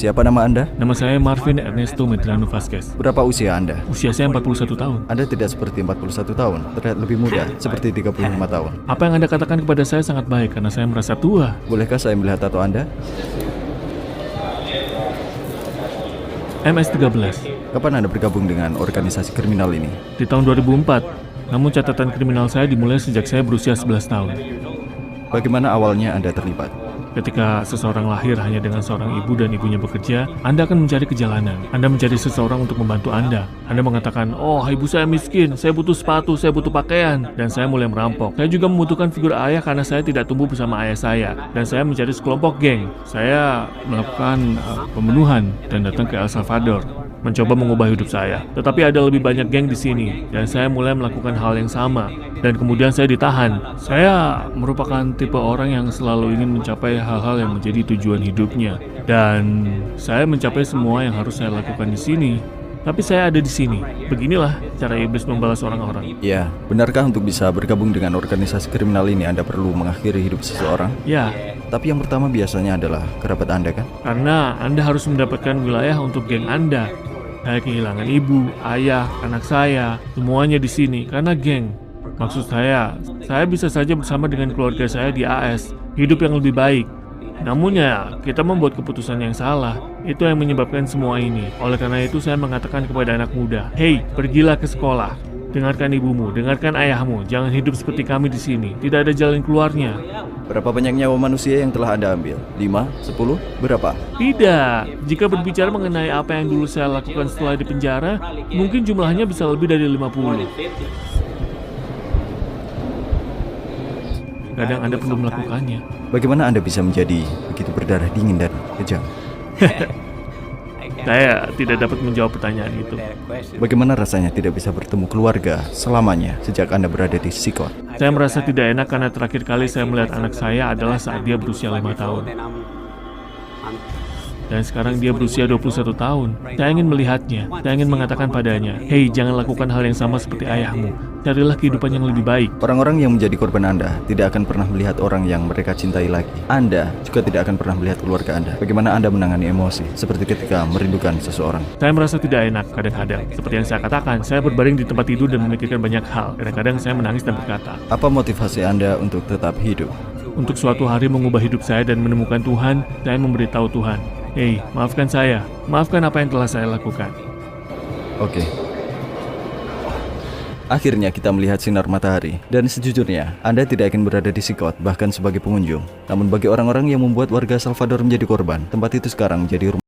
Siapa nama Anda? Nama saya Marvin Ernesto Medrano Vasquez. Berapa usia Anda? Usia saya 41 tahun. Anda tidak seperti 41 tahun, terlihat lebih muda, seperti 35 tahun. Apa yang Anda katakan kepada saya sangat baik karena saya merasa tua. Bolehkah saya melihat tato Anda? MS-13 Kapan Anda bergabung dengan organisasi kriminal ini? di tahun 2004. Namun catatan kriminal saya dimulai sejak saya berusia 11 tahun. Bagaimana awalnya Anda terlibat? Ketika seseorang lahir hanya dengan seorang ibu dan ibunya bekerja, Anda akan mencari kejalanan. Anda mencari seseorang untuk membantu Anda. Anda mengatakan, oh ibu saya miskin, saya butuh sepatu, saya butuh pakaian. Dan saya mulai merampok. Saya juga membutuhkan figur ayah karena saya tidak tumbuh bersama ayah saya. Dan saya mencari sekelompok geng. Saya melakukan pembunuhan dan datang ke El Salvador, mencoba mengubah hidup saya. Tetapi ada lebih banyak geng di sini, dan saya mulai melakukan hal yang sama. Dan kemudian saya ditahan. Saya merupakan tipe orang yang selalu ingin mencapai hal-hal yang menjadi tujuan hidupnya. Dan saya mencapai semua yang harus saya lakukan di sini. Tapi saya ada di sini. Beginilah cara iblis membalas orang-orang. Ya, benarkah untuk bisa bergabung dengan organisasi kriminal ini Anda perlu mengakhiri hidup seseorang? Ya, Tapi yang pertama biasanya adalah kerabat Anda kan? karena Anda harus mendapatkan wilayah untuk geng Anda. Saya kehilangan ibu, ayah, anak saya, semuanya di sini karena geng. Maksud saya bisa saja bersama dengan keluarga saya di AS, hidup yang lebih baik. Namun ya, kita membuat keputusan yang salah. Itu yang menyebabkan semua ini. Oleh karena itu saya mengatakan kepada anak muda, "Hei, pergilah ke sekolah. Dengarkan ibumu, dengarkan ayahmu. Jangan hidup seperti kami di sini. Tidak ada jalan keluarnya." Berapa banyak nyawa manusia yang telah Anda ambil? 5? 10? Berapa? Tidak. Jika berbicara mengenai apa yang dulu saya lakukan setelah di penjara, mungkin jumlahnya bisa lebih dari 50. Kadang Anda perlu melakukannya. Bagaimana Anda bisa menjadi begitu berdarah dingin dan kejam? Saya tidak dapat menjawab pertanyaan itu. Bagaimana rasanya tidak bisa bertemu keluarga selamanya sejak Anda berada di psikot? Saya merasa tidak enak karena terakhir kali saya melihat anak saya adalah saat dia berusia 5 tahun. Dan sekarang dia berusia 21 tahun. Saya ingin melihatnya. Saya ingin mengatakan padanya, "Hei, jangan lakukan hal yang sama seperti ayahmu. Carilah kehidupan yang lebih baik." Orang-orang yang menjadi korban Anda tidak akan pernah melihat orang yang mereka cintai lagi. Anda juga tidak akan pernah melihat keluarga Anda. Bagaimana Anda menangani emosi seperti ketika merindukan seseorang? Saya merasa tidak enak kadang-kadang. Seperti yang saya katakan, saya berbaring di tempat tidur dan memikirkan banyak hal. Kadang-kadang saya menangis dan berkata, Apa motivasi Anda untuk tetap hidup? untuk suatu hari mengubah hidup saya dan menemukan Tuhan, saya memberitahu Tuhan, "Hei, maafkan saya. Maafkan apa yang telah saya lakukan." Oke. Akhirnya kita melihat sinar matahari. Dan sejujurnya, Anda tidak akan berada di psikot bahkan sebagai pengunjung. Namun bagi orang-orang yang membuat warga Salvador menjadi korban, tempat itu sekarang menjadi rumah